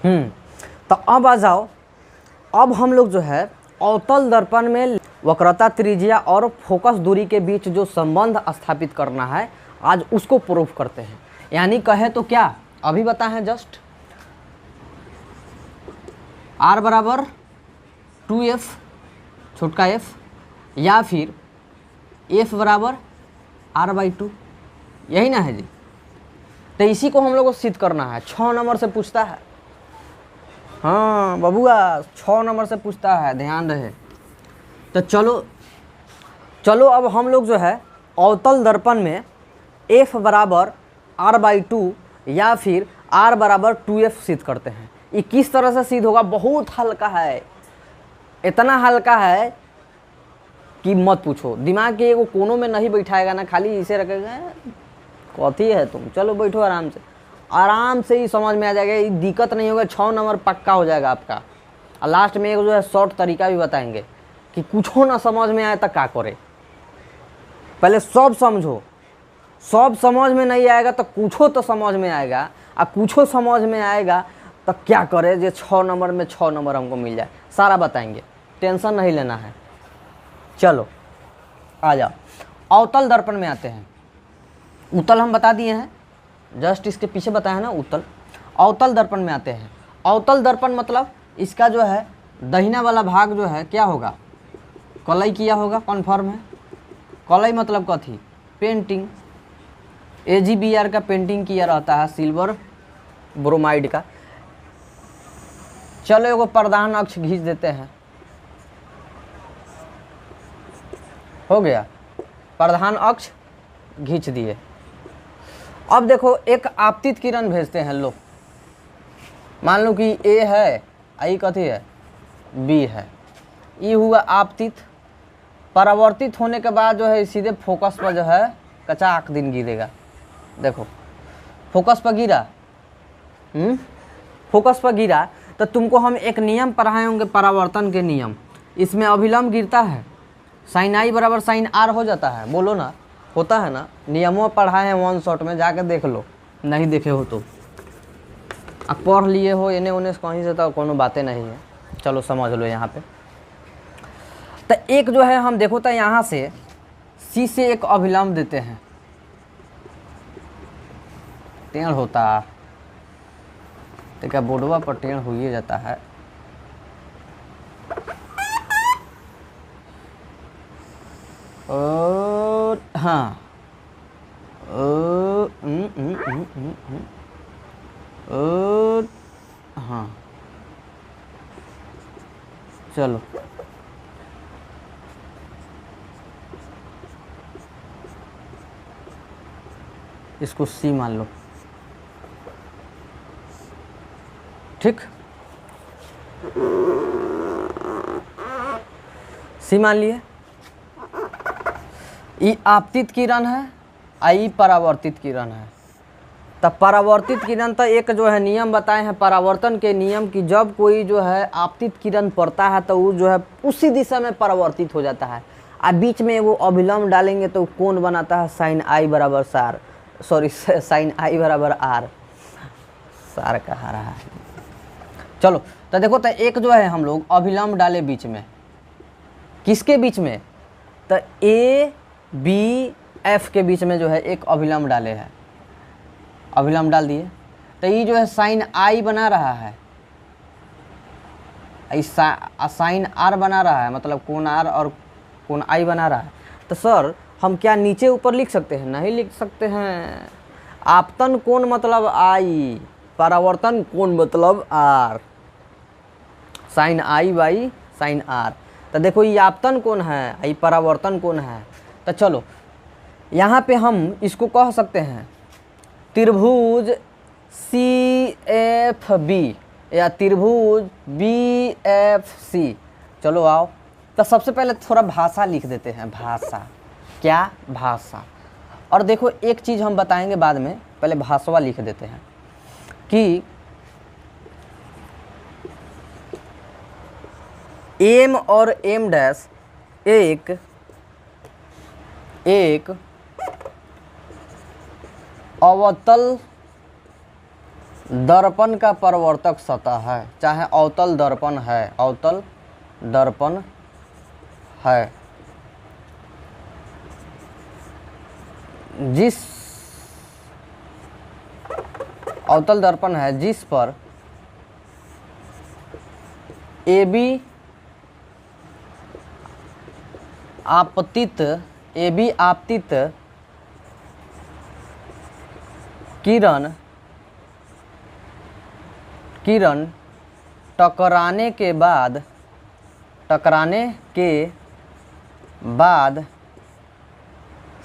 तो अब आ जाओ, अब हम लोग जो है अवतल दर्पण में वक्रता त्रिज्या और फोकस दूरी के बीच जो संबंध स्थापित करना है आज उसको प्रूफ करते हैं। यानी कहे तो क्या अभी बताएं जस्ट, r बराबर 2f छोटका f या फिर f बराबर r/2, यही ना है जी। तो इसी को हम लोग को सिद्ध करना है। 6 नंबर से पूछता है, हाँ बबुआ 6 नंबर से पूछता है, ध्यान रहे। तो चलो अब हम लोग जो है अवतल दर्पण में f बराबर r/2 या फिर r बराबर 2f सिद्ध करते हैं। ये किस तरह से सिद्ध होगा, बहुत हल्का है, इतना हल्का है कि मत पूछो। दिमाग के एगो कोनों में नहीं बैठाएगा ना, खाली इसे रखेगा, कथी है तुम, चलो बैठो आराम से ही समझ में आ जाएगा, ये दिक्कत नहीं होगा। 6 नंबर पक्का हो जाएगा आपका। और लास्ट में एक जो है शॉर्ट तरीका भी बताएंगे कि कुछ ना समझ में आए तो क्या करे। पहले सब समझो, सब समझ में नहीं आएगा तो कुछो तो समझ में आएगा, और कुछो समझ में आएगा तो क्या करे, जो 6 नंबर में 6 नंबर हमको मिल जाए, सारा बताएंगे, टेंशन नहीं लेना है। चलो आ जाओ, अवतल दर्पण में आते हैं। उत्तल हम बता दिए हैं, जस्ट इसके पीछे बताया है ना उत्तल। अवतल दर्पण में आते हैं। अवतल दर्पण मतलब इसका जो है दहिना वाला भाग जो है क्या होगा, कलई किया होगा, कन्फर्म है। कलई मतलब कथी, पेंटिंग, AGBR का पेंटिंग किया रहता है, सिल्वर ब्रोमाइड का। चलो एगो प्रधान अक्ष खींच देते हैं, हो गया, प्रधान अक्ष खींच दिए। अब देखो एक आपतित किरण भेजते हैं, लो मान लो कि A है, आई कथी है, B है, ये हुआ आपतित। परावर्तित होने के बाद जो है सीधे फोकस पर जो है कचाक दिन गिरेगा। देखो फोकस पर गिरा, फोकस पर गिरा तो तुमको हम एक नियम पढ़ाए होंगे, परावर्तन के नियम। इसमें अभिलंब गिरता है, साइन I बराबर साइन R हो जाता है, बोलो ना, होता है ना। नियमों पढ़ाए हैं 1 शॉट में, जाके देख लो, नहीं देखे हो तो। अब पढ़ लिए हो इन्हें उन्हें कहीं से, तो कोनो बातें नहीं है, चलो समझ लो। यहाँ पे तो एक जो है हम देखो तो यहाँ से C से एक अभिलंब देते हैं, टेढ़ होता, तो क्या बोर्डवा पर टेढ़ हो ही जाता है। और हाँ और हाँ चलो इसको C मान लो, ठीक, C मान लिए। ये आपतित किरण है, आई परावर्तित किरण है। तब परावर्तित किरण तो एक जो है नियम बताए हैं परावर्तन के नियम की, जब कोई जो है आपतित किरण पड़ता है तो वो जो है उसी दिशा में परावर्तित हो जाता है। अब बीच में वो अभिलंब डालेंगे तो कोण बनाता है साइन I बराबर सार, सॉरी साइन I बराबर R, सार कहा रहा है। चलो तो देखो तो एक जो है हम लोग अभिलंब डाले बीच में, किसके बीच में, तो ABF के बीच में जो है एक अभिलंब डाले हैं, अभिलंब डाल दिए। तो ये जो है साइन I बना रहा है, साइन R बना रहा है, मतलब कोण R और कोण I बना रहा है। तो सर हम क्या नीचे ऊपर लिख सकते हैं, नहीं लिख सकते हैं। आपतन कोण मतलब I, परावर्तन कोण मतलब R, sine I by sine R। तो देखो ये आपतन कोण है, ये परावर्तन कोण है। तो चलो यहाँ पे हम इसको कह सकते हैं त्रिभुज CFB या त्रिभुज BFC। चलो आओ, तो सबसे पहले थोड़ा भाषा लिख देते हैं, भाषा, क्या भाषा। और देखो एक चीज़ हम बताएंगे बाद में, पहले भाषा लिख देते हैं कि M और M डैश एक अवतल दर्पण का परावर्तक सतह है, चाहे अवतल दर्पण है, अवतल दर्पण है, जिस अवतल दर्पण है जिस पर AB आपतित किरण टकराने के बाद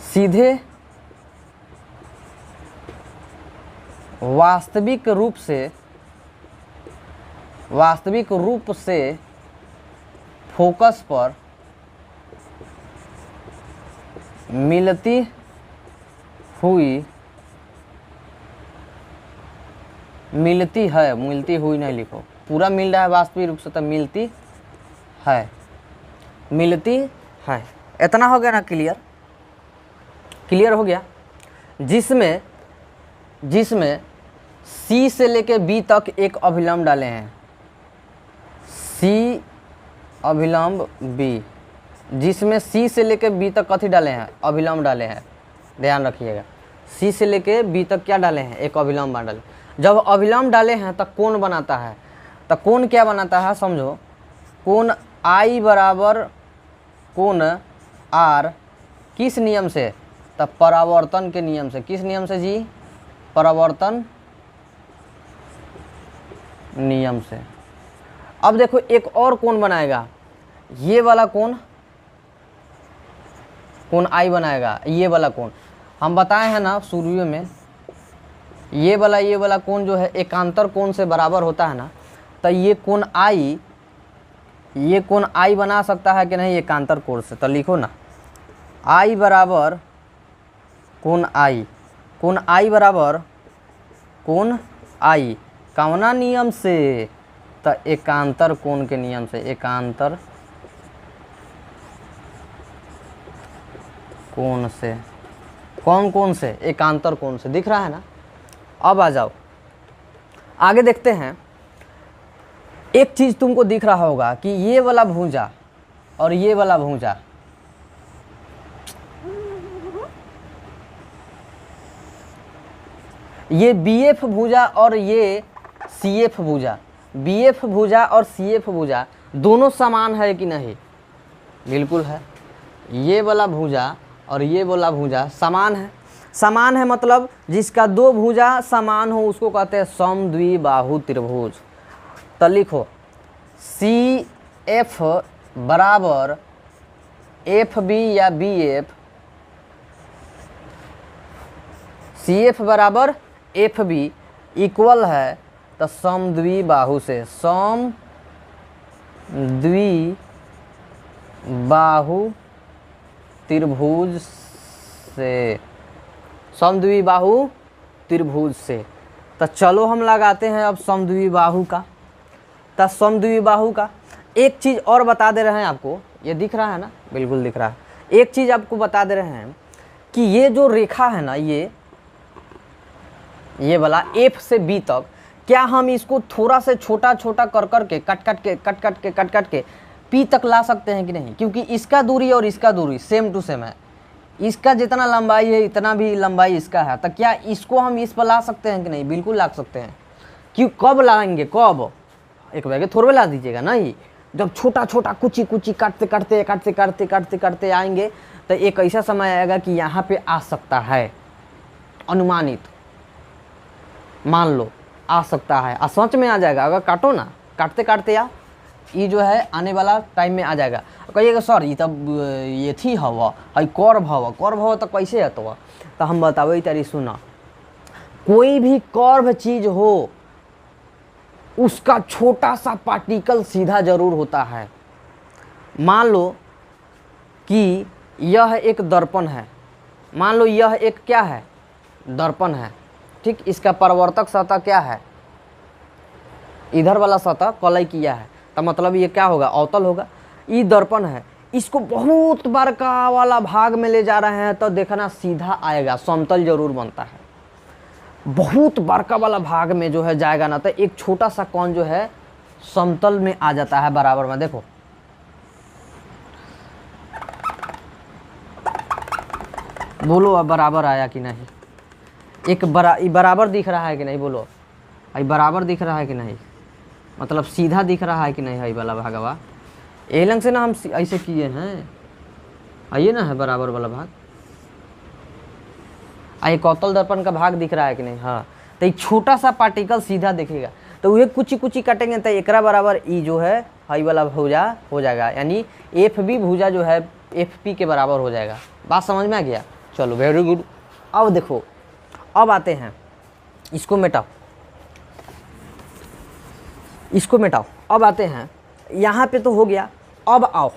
सीधे वास्तविक रूप से फोकस पर मिलती हुई नहीं लिखो, पूरा मिल रहा है वास्तविक रूप से, तो मिलती है। इतना हो गया ना, क्लियर हो गया। जिसमें C से लेके B तक एक अभिलंब डाले हैं, C अभिलंब B, जिसमें C से लेके B तक कथी डाले हैं, अभिलंब डाले हैं, ध्यान रखिएगा। C से लेके B तक क्या डाले हैं, एक अभिलंब डाले। जब अभिलंब डाले हैं तो कोण बनाता है, तो कोण क्या बनाता है समझो, कोण I बराबर कोण R, किस नियम से, तो परावर्तन के नियम से। किस नियम से जी, परावर्तन नियम से। अब देखो एक और कोण बनाएगा, ये वाला कोण I बनाएगा, ये वाला कोण हम बताए हैं ना शुरू में, ये वाला कोण जो है एकांतर कोण से बराबर होता है ना, तो ये कोण I बना सकता है कि नहीं एकांतर कोण से, तो लिखो ना I बराबर कोण I बराबर कोण I, कौना नियम से, तो एकांतर कोण के नियम से, एकांतर कोण से। कौन से, एकांतर कोण से, दिख रहा है ना। अब आ जाओ आगे देखते हैं। एक चीज तुमको दिख रहा होगा कि ये वाला भुजा और ये वाला भुजा, ये BF भुजा और ये CF भुजा, BF भुजा और CF भुजा दोनों समान है कि नहीं, बिल्कुल है। ये वाला भुजा और ये वाला भुजा समान है मतलब जिसका दो भुजा समान हो उसको कहते हैं समद्विबाहु त्रिभुज। तो लिखो CF बराबर FB या BF, CF बराबर FB इक्वल है तो समद्विबाहु से, समद्विबाहु त्रिभुज से, समद्विबाहु त्रिभुज से। तो चलो हम लगाते हैं अब समद्विबाहु का। तो समद्विबाहु का एक चीज़ और बता दे रहे हैं आपको, ये दिख रहा है ना, बिल्कुल दिख रहा है। एक चीज़ आपको बता दे रहे हैं कि ये जो रेखा है ना, ये वाला F से B तक, क्या हम इसको थोड़ा से छोटा छोटा कर के कट के P तक ला सकते हैं कि नहीं, क्योंकि इसका दूरी और इसका दूरी सेम टू सेम है। इसका जितना लंबाई है इतना भी लंबाई इसका है, तो क्या इसको हम इस पर ला सकते हैं कि नहीं, बिल्कुल ला सकते हैं। क्यों, कब लाएंगे, कब, एक बार थोड़े ला दीजिएगा नहीं, जब छोटा छोटा कुची काटते आएंगे तो एक ऐसा समय आएगा कि यहाँ पे आ सकता है, अनुमानित मान लो आ सकता है, और सच में आ जाएगा। अगर काटो ना, काटते या ये जो है आने वाला टाइम में आ जाएगा। कहिएगा सर ये तब ये थी हवा है कर्व हवा तो कैसे है, तो हम बतावे तारी सुना। कोई भी कर्व चीज हो उसका छोटा सा पार्टिकल सीधा जरूर होता है। मान लो कि यह एक दर्पण है, मान लो यह एक क्या है, दर्पण है, ठीक। इसका परावर्तक सतह क्या है, इधर वाला सतह कलई किया है, तो मतलब ये क्या होगा, अवतल होगा। ये दर्पण है, इसको बहुत बड़का वाला भाग में ले जा रहे हैं तो देखना सीधा आएगा, समतल जरूर बनता है। बहुत बड़का वाला भाग में जो है जाएगा ना, तो एक छोटा सा कौन जो है समतल में आ जाता है बराबर में। देखो बोलो अब बराबर आया कि नहीं, एक बराबर दिख रहा है कि नहीं, बोलो आई बराबर दिख रहा है कि नहीं, मतलब सीधा दिख रहा है कि नहीं है वाला भागवा। एलंग से ना हम ऐसे किए हैं, आइए ना है बराबर वाला भाग, आई कौतल दर्पण का भाग दिख रहा है कि नहीं, हाँ। तो एक छोटा सा पार्टिकल सीधा दिखेगा, तो वह कुछ कुछ काटेंगे तो एकरा बराबर ई जो है हाई वाला भुजा हो जाएगा, यानी एफ बी भुजा जो है एफ पी के बराबर हो जाएगा। बात समझ में आ गया, चलो वेरी गुड। अब देखो, अब आते हैं, इसको मिटाओ, इसको मिटाओ, अब आते हैं यहाँ पे तो हो गया। अब आओ,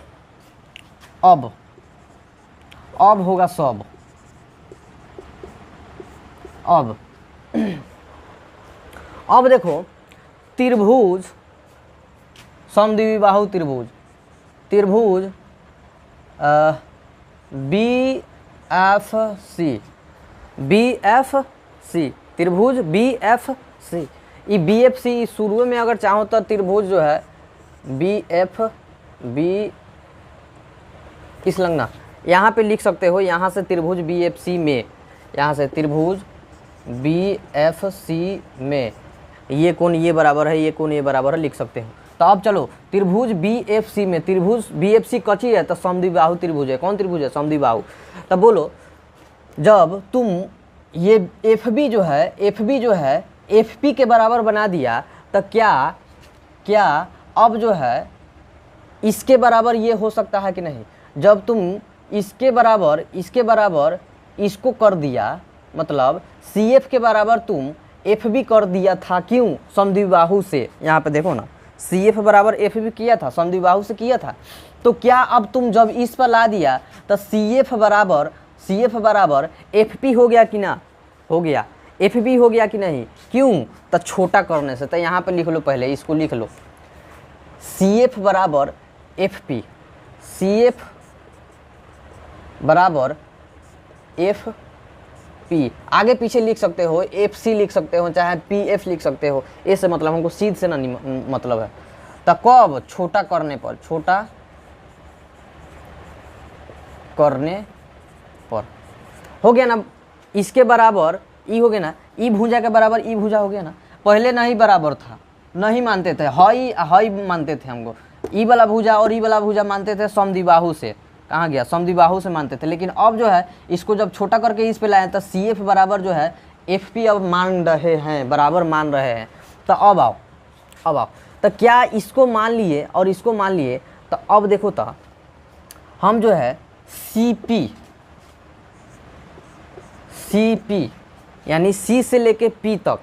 अब होगा सब। अब देखो त्रिभुज, समद्विबाहु त्रिभुज, बी एफ सी, त्रिभुज बी एफ सी। ये बी एफ सी शुरू में अगर चाहो तो त्रिभुज जो है बी इस लगना यहाँ पे लिख सकते हो, यहाँ से त्रिभुज बी एफ सी में, यहाँ से त्रिभुज बी एफ सी में ये कोण ये बराबर है, ये कोण ये बराबर है, लिख सकते हो। तो अब चलो त्रिभुज बी एफ सी में, त्रिभुज बी एफ सी कची है तो समद्विबाहु त्रिभुज है। कौन त्रिभुज है? समद्विबाहु। तब बोलो जब तुम ये एफ बी जो है एफ पी के बराबर बना दिया तो क्या अब जो है इसके बराबर ये हो सकता है कि नहीं? जब तुम इसके बराबर इसको कर दिया, मतलब सी एफ के बराबर तुम एफ बी कर दिया था, क्यों? समद्विबाहु से। यहाँ पे देखो ना, सी एफ बराबर एफ बी किया था, समद्विबाहु से किया था। तो क्या अब तुम जब इस पर ला दिया तो सी एफ बराबर एफ पी हो गया कि ना? हो गया। एफ बी हो गया कि नहीं? क्यों? तो छोटा करने से। तो यहाँ पे लिख लो, पहले इसको लिख लो, सी एफ बराबर एफ पी, सी एफ बराबर एफ पी, आगे पीछे लिख सकते हो, एफ सी लिख सकते हो, चाहे पी एफ लिख सकते हो। ए से मतलब हमको सीध से ना मतलब है। तो कब? छोटा करने पर, छोटा करने पर हो गया ना। इसके बराबर ई हो गया ना, ई भुजा के बराबर ई भुजा हो गया ना। पहले नहीं बराबर था, नहीं मानते थे, हई मानते थे हमको, ई वाला भुजा और ई वाला भुजा मानते थे समद्विबाहु से। कहाँ गया? समद्विबाहु से मानते थे। लेकिन अब जो है इसको जब छोटा करके इस पे लाए तो सी एफ बराबर जो है एफ पी अब मान रहे हैं, बराबर मान रहे हैं। तो अब आओ तो क्या इसको मान लिए और इसको मान लिए? तो अब देखो तो हम जो है सी पी यानी सी से लेके पी तक,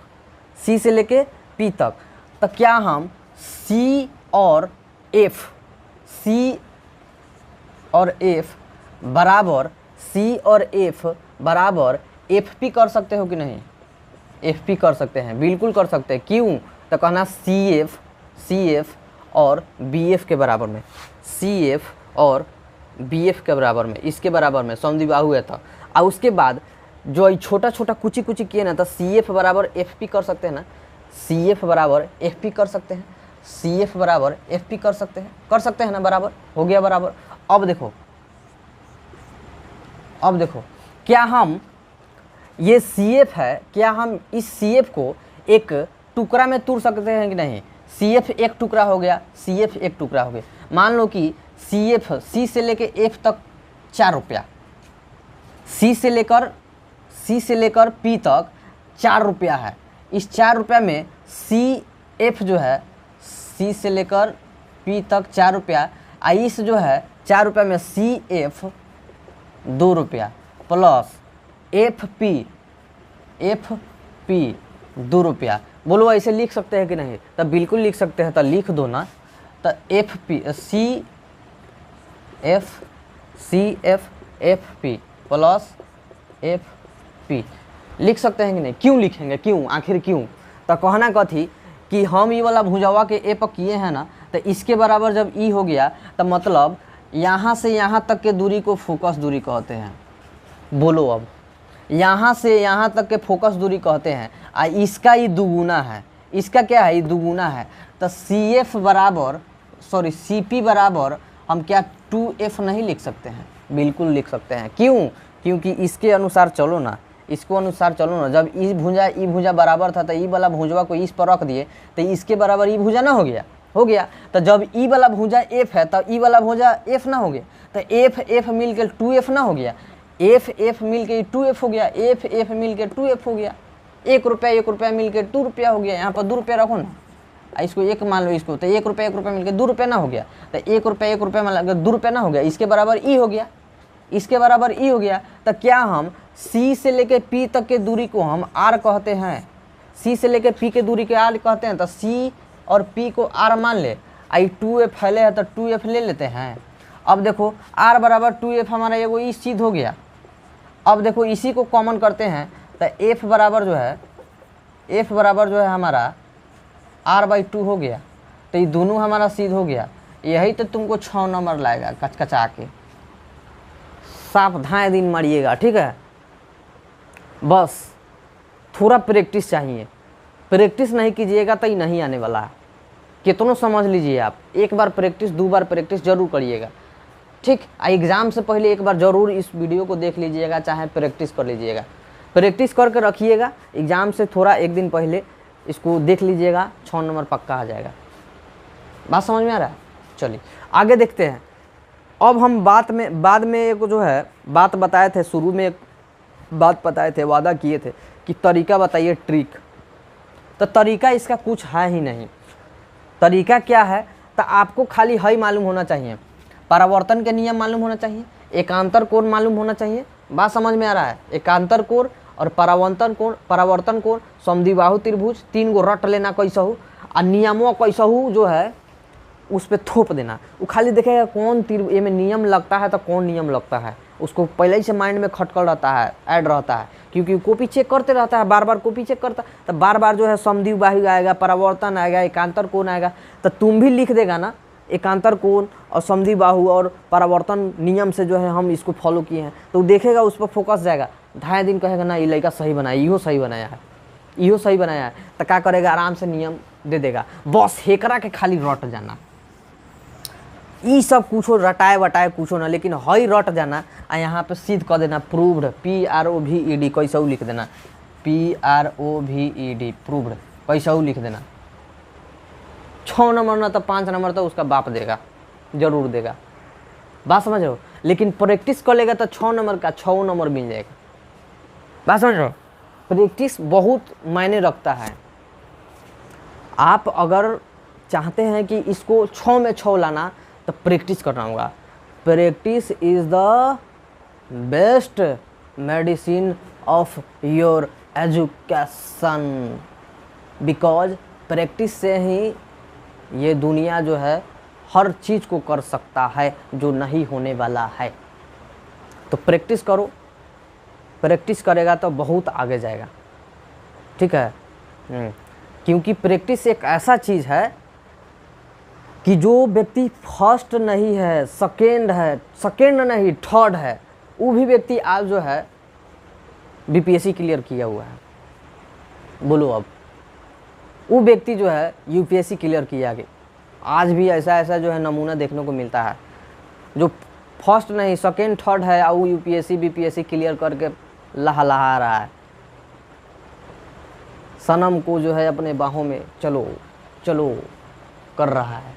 तो क्या हम सी और एफ बराबर एफ पी कर सकते हो कि नहीं? एफ पी कर सकते हैं, बिल्कुल कर सकते हैं। क्यों? तो कहना सी एफ और बी एफ के बराबर में, सी एफ और बी एफ के बराबर में, इसके बराबर में समद्विबाहु है था। और उसके बाद जो छोटा छोटा कुची किए ना, तो सी एफ बराबर एफ पी कर सकते हैं ना, सी एफ बराबर एफ पी कर सकते हैं, सी एफ बराबर एफ पी कर सकते हैं ना, बराबर हो गया बराबर। अब देखो क्या हम ये सी एफ है, क्या हम इस सी एफ को एक टुकड़ा में तोड़ सकते हैं कि नहीं? सी एफ एक टुकड़ा हो गया, सी एफ एक टुकड़ा हो गया। मान लो कि सी एफ सी से लेकर एफ तक 4 रुपया, सी से लेकर पी तक 4 रुपया है। इस 4 रुपया में सी एफ जो है सी से लेकर पी तक 4 रुपया, इस जो है 4 रुपया में सी एफ 2 रुपया प्लस एफ पी 2 रुपया। बोलो ऐसे लिख सकते हैं कि नहीं? तो बिल्कुल लिख सकते हैं, तो लिख दो ना। तो F P C F P plus F P लिख सकते हैं कि नहीं? क्यों लिखेंगे? क्यों? आखिर क्यों? तो कहना कथी कि हम ये वाला भुजावा के ए पर किए हैं ना, तो इसके बराबर जब ई हो गया तो मतलब यहाँ से यहाँ तक के दूरी को फोकस दूरी कहते हैं। बोलो अब यहाँ से यहाँ तक के फोकस दूरी कहते हैं। इसका ये दुगुना है, इसका क्या है, ये दुगुना है। तो CF बराबर CP बराबर हम क्या 2F नहीं लिख सकते हैं? बिल्कुल लिख सकते हैं। क्यों? क्योंकि इसके अनुसार चलो ना, इसको अनुसार चलो ना। जब ई भुजा बराबर था तो ई वाला भुजवा को इस पर रख दिए तो इसके बराबर ई भुजा ना हो गया, हो गया। तो जब ई वाला भुजा F है तो ई वाला भुजा F ना हो गया, तो F मिल के 2F ना हो गया, F मिल के 2F हो गया, F मिल के 2F हो गया। 1 रुपया मिल के 2 रुपया हो गया। यहाँ पर 2 रुपया रखो ना, इसको 1 मान लो, इसको तो 1 रुपया मिल के 2 रुपया ना हो गया, तो 1 रुपया मान लो 2 रुपया ना हो गया। इसके बराबर ई हो गया, इसके बराबर ई हो गया। तो क्या हम C से लेके P तक के दूरी को हम R कहते हैं? C से लेके P के दूरी के R कहते हैं। तो C और P को R मान ले, आई 2F फैले है तो 2F ले लेते हैं। अब देखो R बराबर 2F हमारा ये वो सिद्ध हो गया। अब देखो इसी को कॉमन करते हैं तो F बराबर जो है हमारा R/2 हो गया। तो ये दोनों हमारा सिद्ध हो गया। यही तो तुमको 6 नंबर लाएगा कचकचा के। सावधान दिन मारिएगा, ठीक है। बस थोड़ा प्रैक्टिस चाहिए, प्रैक्टिस नहीं कीजिएगा तो ही नहीं आने वाला है। कितनों समझ लीजिए आप, एक बार प्रैक्टिस 2 बार प्रैक्टिस जरूर करिएगा, ठीक। एग्ज़ाम से पहले एक बार ज़रूर इस वीडियो को देख लीजिएगा, चाहे प्रैक्टिस कर लीजिएगा, प्रैक्टिस करके रखिएगा। एग्ज़ाम से थोड़ा एक दिन पहले इसको देख लीजिएगा, 6 नंबर पक्का आ जाएगा। बात समझ में आ रहा है? चलिए आगे देखते हैं। अब हम बाद में एक जो है बात बताए थे, शुरू में एक बात बताए थे, वादा किए थे कि तरीका बताइए, ट्रिक। तो तरीका इसका कुछ है ही नहीं। तरीका क्या है? तो आपको खाली हई मालूम होना चाहिए, परावर्तन के नियम मालूम होना चाहिए, एकांतर कोण मालूम होना चाहिए। बात समझ में आ रहा है? एकांतर कोण और परावर्तन कोण, समद्विबाहु त्रिभुज, 3 गो रट लेना कैसहू, और नियमों कैसहू जो है उस पर थोप देना। वो खाली देखेगा कौन ये में नियम लगता है तो कौन नियम लगता है, उसको पहले ही से माइंड में खटकल रहता है, ऐड रहता है, क्योंकि कॉपी चेक करते रहता है, बार बार कॉपी चेक करता, तो बार बार जो है समद्विबाहु आएगा, परावर्तन आएगा, एकांतर कोण आएगा। तो तुम भी लिख देगा ना, एकांतर कोण और समद्विबाहु और परावर्तन नियम से जो है हम इसको फॉलो किए हैं, तो देखेगा, उस पर फोकस जाएगा। 2.5 दिन कहेगा ना ये लड़का सही बनाया, इहो सही बनाया है, इहो सही बनाया है। तो क्या करेगा? आराम से नियम दे देगा। बस हेकरा के खाली रट जाना, ई सब कुछो रटाए बटाए कुछो ना, लेकिन हई रट जाना। आ यहाँ पे सिद्ध कर देना, प्रूव्ड, PROVED कैसे लिख देना, PROVED प्रूव्ड कैसे लिख देना। 6 नंबर ना तो 5 नंबर तो उसका बाप देगा, जरूर देगा। बात समझ रहे हो? लेकिन प्रैक्टिस कर लेगा तो 6 नंबर का 6 नंबर मिल जाएगा। बात समझ रहे हो? प्रैक्टिस बहुत मायने रखता है। आप अगर चाहते हैं कि इसको 6 में 6 लाना तो प्रैक्टिस करना होगा। Practice is the best medicine of your education, because practice से ही ये दुनिया जो है हर चीज़ को कर सकता है जो नहीं होने वाला है। तो प्रैक्टिस करो, प्रैक्टिस करेगा तो बहुत आगे जाएगा, ठीक है। क्योंकि प्रैक्टिस एक ऐसा चीज़ है कि जो व्यक्ति फर्स्ट नहीं है, सेकेंड है, सेकेंड नहीं थर्ड है, वो भी व्यक्ति आज जो है BPSC क्लियर किया हुआ है। बोलो अब वो व्यक्ति जो है UPSC क्लियर किया गया। आज भी ऐसा जो है नमूना देखने को मिलता है, जो फर्स्ट नहीं सेकेंड थर्ड है और वो UPSC BPSC क्लियर करके लहा रहा है। सनम को जो है अपने बाहों में चलो चलो कर रहा है,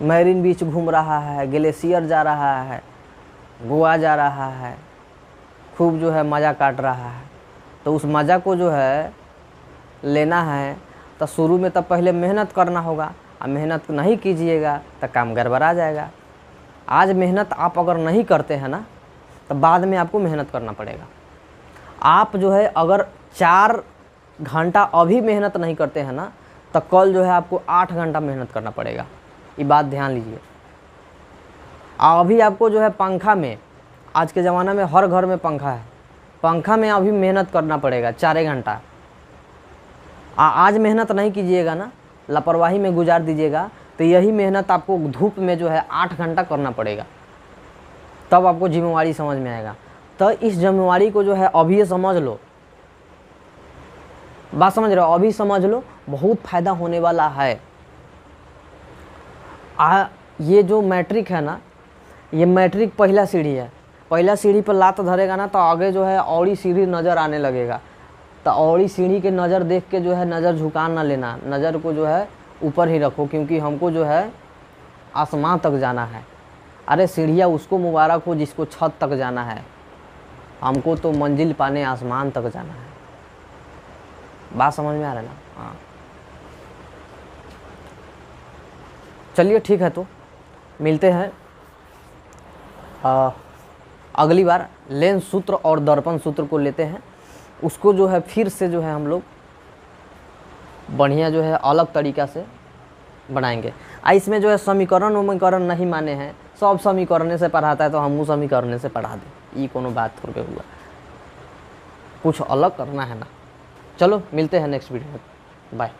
मैरीन बीच घूम रहा है, ग्लेशियर जा रहा है, गोवा जा रहा है, खूब जो है मज़ा काट रहा है। तो उस मज़ा को जो है लेना है तो शुरू में तो पहले मेहनत करना होगा, और मेहनत नहीं कीजिएगा तो काम गड़बड़ा जाएगा। आज मेहनत आप अगर नहीं करते हैं ना तो बाद में आपको मेहनत करना पड़ेगा। आप जो है अगर 4 घंटा अभी मेहनत नहीं करते हैं ना तो कल जो है आपको 8 घंटा मेहनत करना पड़ेगा। ये बात ध्यान लीजिए। अभी आपको जो है पंखा में, आज के ज़माना में हर घर में पंखा है, पंखा में अभी मेहनत करना पड़ेगा 4 घंटा। आज मेहनत नहीं कीजिएगा ना, लापरवाही में गुजार दीजिएगा, तो यही मेहनत आपको धूप में जो है 8 घंटा करना पड़ेगा, तब आपको जिम्मेवारी समझ में आएगा। तो इस जिम्मेवारी को जो है अभी समझ लो, बात समझ रहे हो, अभी समझ लो, बहुत फायदा होने वाला है। ये जो मैट्रिक है ना, ये मैट्रिक पहला सीढ़ी है। पहला सीढ़ी पर लात धरेगा ना तो आगे जो है औरी सीढ़ी नज़र आने लगेगा। तो औरी सीढ़ी के नज़र देख के जो है नज़र झुका ना लेना, नज़र को जो है ऊपर ही रखो, क्योंकि हमको जो है आसमान तक जाना है। अरे सीढ़ियाँ उसको मुबारक हो जिसको छत तक जाना है, हमको तो मंजिल पाने आसमान तक जाना है। बात समझ में आ रहा है ना? हाँ, चलिए ठीक है, तो मिलते हैं अगली बार। लेंस सूत्र और दर्पण सूत्र को लेते हैं, उसको जो है फिर से जो है हम लोग बढ़िया जो है अलग तरीक़ा से बनाएंगे। इसमें जो है समीकरण उमीकरण नहीं माने हैं, सब समीकरण से पढ़ाता है तो हम समीकरण से पढ़ा दें, ये कोनो बात थोड़े हुआ, कुछ अलग करना है ना। चलो मिलते हैं नेक्स्ट वीडियो में, बाय।